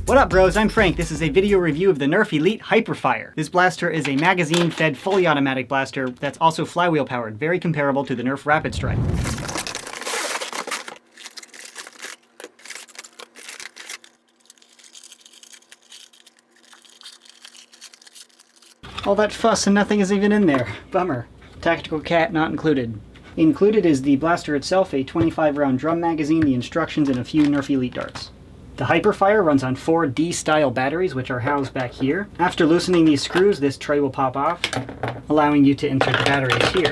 What up bros, I'm Frank. This is a video review of the Nerf Elite Hyperfire. This blaster is a magazine-fed, fully automatic blaster that's also flywheel powered, very comparable to the Nerf Rapid Strike. All that fuss and nothing is even in there. Bummer. Tactical cat not included. Included is the blaster itself, a 25-round drum magazine, the instructions, and a few Nerf Elite darts. The Hyperfire runs on 4 D-style batteries, which are housed back here. After loosening these screws, this tray will pop off, allowing you to insert the batteries here.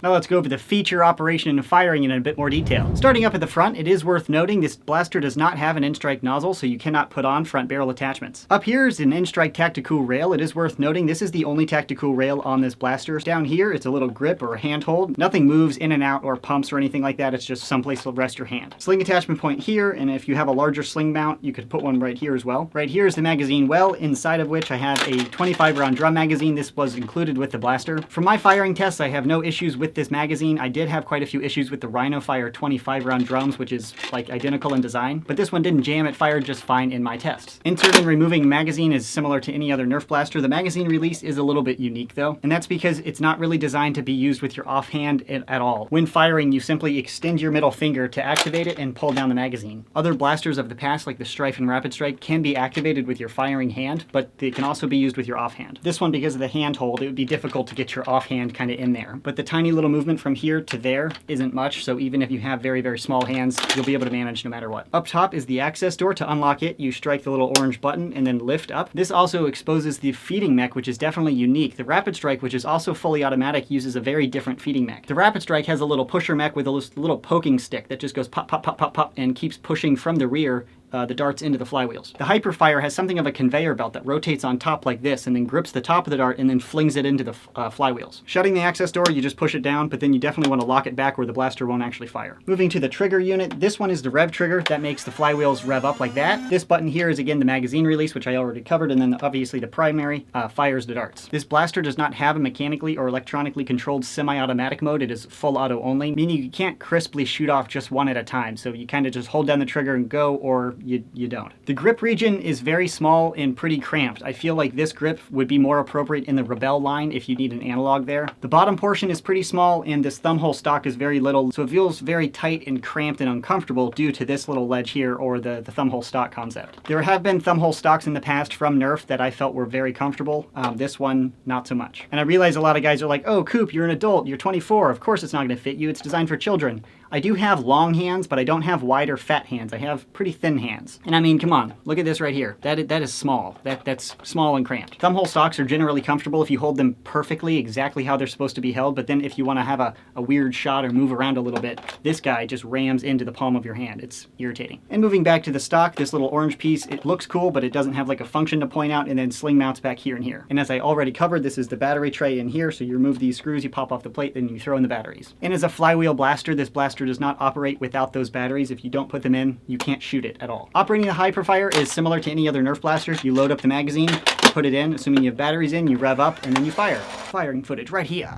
Now let's go over the feature, operation, and firing in a bit more detail. Starting up at the front, it is worth noting this blaster does not have an in-strike nozzle, so you cannot put on front barrel attachments. Up here is an in-strike Tactical rail. It is worth noting this is the only Tactical rail on this blaster. Down here, it's a little grip or a handhold. Nothing moves in and out or pumps or anything like that. It's just someplace to rest your hand. Sling attachment point here, and if you have a larger sling mount, you could put one right here as well. Right here is the magazine well, inside of which I have a 25-round drum magazine. This was included with the blaster. For my firing tests, I have no issues with this magazine. I did have quite a few issues with the Rhinofire 25-round drums, which is like identical in design, but this one didn't jam. It fired just fine in my tests. Inserting and removing magazine is similar to any other Nerf blaster. The magazine release is a little bit unique though, and that's because it's not really designed to be used with your offhand at all. When firing, you simply extend your middle finger to activate it and pull down the magazine. Other blasters of the past, like the Strife and Rapid Strike, can be activated with your firing hand, but they can also be used with your offhand. This one, because of the handhold, it would be difficult to get your offhand kind of in there, but the tiny little movement from here to there isn't much, so even if you have very, very small hands, you'll be able to manage no matter what. Up top is the access door. To unlock it, you strike the little orange button and then lift up. This also exposes the feeding mech, which is definitely unique. The Rapid Strike, which is also fully automatic, uses a very different feeding mech. The Rapid Strike has a little pusher mech with a little poking stick that just goes pop, pop, pop, pop, pop, and keeps pushing from the rear the darts into the flywheels. The Hyperfire has something of a conveyor belt that rotates on top like this and then grips the top of the dart and then flings it into the flywheels. Shutting the access door, you just push it down, but then you definitely want to lock it back where the blaster won't actually fire. Moving to the trigger unit, this one is the rev trigger that makes the flywheels rev up like that. This button here is again the magazine release, which I already covered, and then obviously the primary fires the darts. This blaster does not have a mechanically or electronically controlled semi-automatic mode. It is full auto only, meaning you can't crisply shoot off just one at a time, so you kind of just hold down the trigger and go, or you don't. The grip region is very small and pretty cramped. I feel like this grip would be more appropriate in the Rebel line if you need an analog there. The bottom portion is pretty small and this thumbhole stock is very little, so it feels very tight and cramped and uncomfortable due to this little ledge here, or the thumbhole stock concept. There have been thumbhole stocks in the past from Nerf that I felt were very comfortable. This one, not so much. And I realize a lot of guys are like, oh Coop, you're an adult, you're 24, of course it's not going to fit you, it's designed for children. I do have long hands, but I don't have wide or fat hands. I have pretty thin hands. And I mean, come on, look at this right here. That is small. That's small and cramped. Thumbhole stocks are generally comfortable if you hold them perfectly, exactly how they're supposed to be held, but then if you want to have a weird shot or move around a little bit, this guy just rams into the palm of your hand. It's irritating. And moving back to the stock, this little orange piece, it looks cool, but it doesn't have like a function to point out, and then sling mounts back here and here. And as I already covered, this is the battery tray in here, so you remove these screws, you pop off the plate, then you throw in the batteries. And as a flywheel blaster, this blaster does not operate without those batteries. If you don't put them in, you can't shoot it at all. Operating the Hyperfire is similar to any other Nerf blasters. You load up the magazine, put it in, assuming you have batteries in, you rev up, and then you fire. Firing footage right here.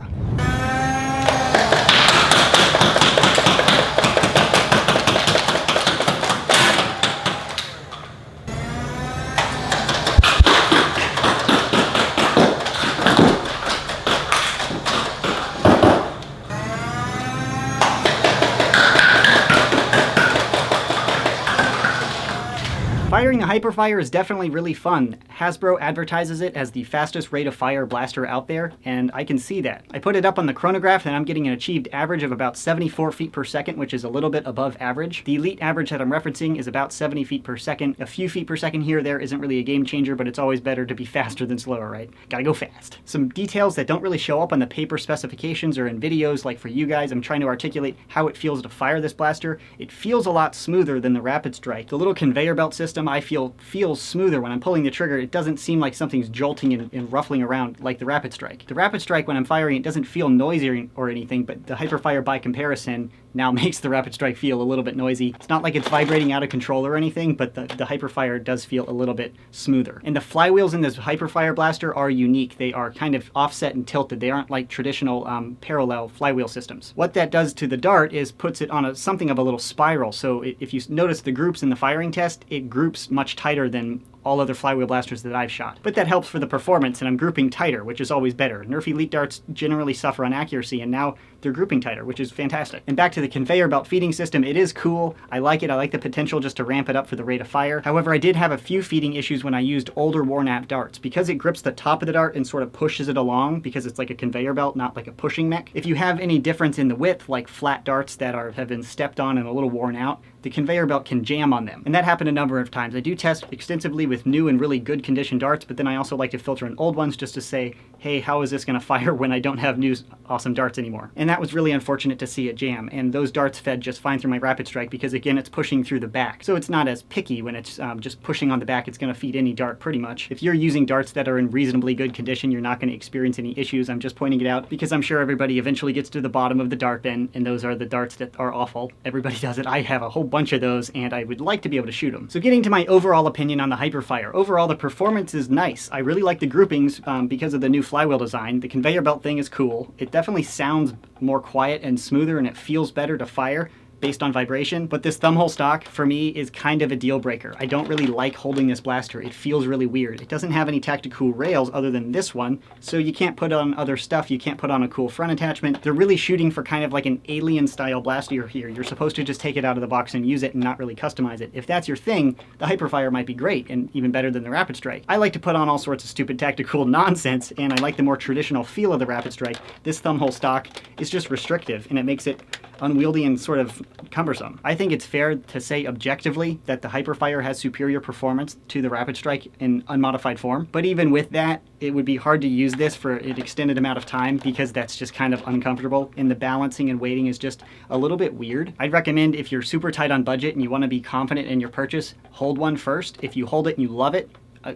Firing the Hyperfire is definitely really fun. Hasbro advertises it as the fastest rate of fire blaster out there, and I can see that. I put it up on the chronograph and I'm getting an achieved average of about 74 feet per second, which is a little bit above average. The Elite average that I'm referencing is about 70 feet per second. A few feet per second here or there isn't really a game changer, but it's always better to be faster than slower, right? Gotta go fast. Some details that don't really show up on the paper specifications or in videos, like for you guys, I'm trying to articulate how it feels to fire this blaster. It feels a lot smoother than the Rapid Strike. The little conveyor belt system I feel feels smoother when I'm pulling the trigger. It doesn't seem like something's jolting and ruffling around like the Rapid Strike. The Rapid Strike, when I'm firing, it doesn't feel noisy or anything, but the Hyperfire by comparison now makes the Rapid Strike feel a little bit noisy. It's not like it's vibrating out of control or anything, but the Hyperfire does feel a little bit smoother. And the flywheels in this Hyperfire blaster are unique. They are kind of offset and tilted. They aren't like traditional parallel flywheel systems. What that does to the dart is puts it on something of a little spiral. So if you notice the groups in the firing test, it groups much tighter than all other flywheel blasters that I've shot. But that helps for the performance, and I'm grouping tighter, which is always better. Nerf Elite darts generally suffer on accuracy, and now they're grouping tighter, which is fantastic. And back to the conveyor belt feeding system, it is cool. I like it. I like the potential just to ramp it up for the rate of fire. However, I did have a few feeding issues when I used older worn-out darts. Because it grips the top of the dart and sort of pushes it along, because it's like a conveyor belt, not like a pushing mech. If you have any difference in the width, like flat darts that have been stepped on and a little worn out, the conveyor belt can jam on them. And that happened a number of times. I do test extensively with new and really good condition darts, but then I also like to filter in old ones just to say, hey, how is this going to fire when I don't have new awesome darts anymore? And that was really unfortunate to see it jam. And those darts fed just fine through my Rapid Strike because, again, it's pushing through the back. So it's not as picky when it's just pushing on the back. It's going to feed any dart pretty much. If you're using darts that are in reasonably good condition, you're not going to experience any issues. I'm just pointing it out because I'm sure everybody eventually gets to the bottom of the dart bin, and those are the darts that are awful. Everybody does it. I have a whole bunch of those, and I would like to be able to shoot them. So getting to my overall opinion on the Hyperfire. Overall, the performance is nice. I really like the groupings because of the new flywheel design. The conveyor belt thing is cool. It definitely sounds more quiet and smoother, and it feels better to fire based on vibration, but this thumbhole stock for me is kind of a deal breaker. I don't really like holding this blaster. It feels really weird. It doesn't have any tactical rails other than this one, so you can't put on other stuff. You can't put on a cool front attachment. They're really shooting for kind of like an alien style blaster here. You're supposed to just take it out of the box and use it and not really customize it. If that's your thing, the Hyperfire might be great and even better than the Rapid Strike. I like to put on all sorts of stupid tactical nonsense, and I like the more traditional feel of the Rapid Strike. This thumbhole stock is just restrictive, and it makes it unwieldy and sort of cumbersome. I think it's fair to say objectively that the Hyperfire has superior performance to the Rapid Strike in unmodified form, but even with that, it would be hard to use this for an extended amount of time because that's just kind of uncomfortable, and the balancing and weighting is just a little bit weird. I'd recommend if you're super tight on budget and you want to be confident in your purchase, hold one first. If you hold it and you love it,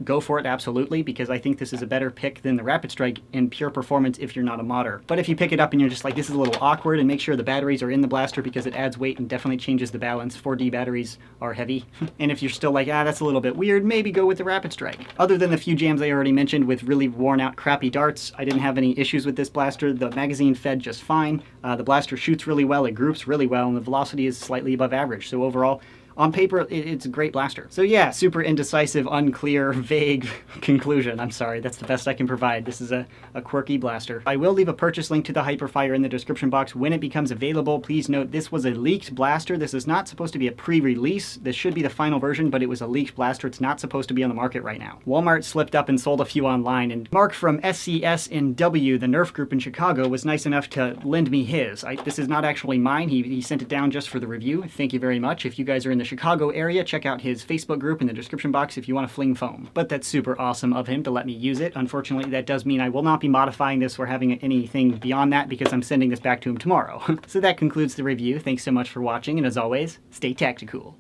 go for it, absolutely, because I think this is a better pick than the Rapid Strike in pure performance if you're not a modder. But if you pick it up and you're just like, this is a little awkward, and make sure the batteries are in the blaster because it adds weight and definitely changes the balance. 4D batteries are heavy. And if you're still like, that's a little bit weird, maybe go with the Rapid Strike. Other than the few jams I already mentioned with really worn out crappy darts, I didn't have any issues with this blaster. The magazine fed just fine. The blaster shoots really well, it groups really well, and the velocity is slightly above average. So overall, on paper, it's a great blaster. So yeah, super indecisive, unclear, vague conclusion. I'm sorry, that's the best I can provide. This is a quirky blaster. I will leave a purchase link to the Hyperfire in the description box when it becomes available. Please note, this was a leaked blaster. This is not supposed to be a pre-release. This should be the final version, but it was a leaked blaster. It's not supposed to be on the market right now. Walmart slipped up and sold a few online, and Mark from SCS&W, the Nerf group in Chicago, was nice enough to lend me his. This is not actually mine. He sent it down just for the review. Thank you very much. If you guys are in the Chicago area, check out his Facebook group in the description box if you want to fling foam. But that's super awesome of him to let me use it. Unfortunately, that does mean I will not be modifying this or having anything beyond that because I'm sending this back to him tomorrow. So that concludes the review. Thanks so much for watching, and as always, stay tactical.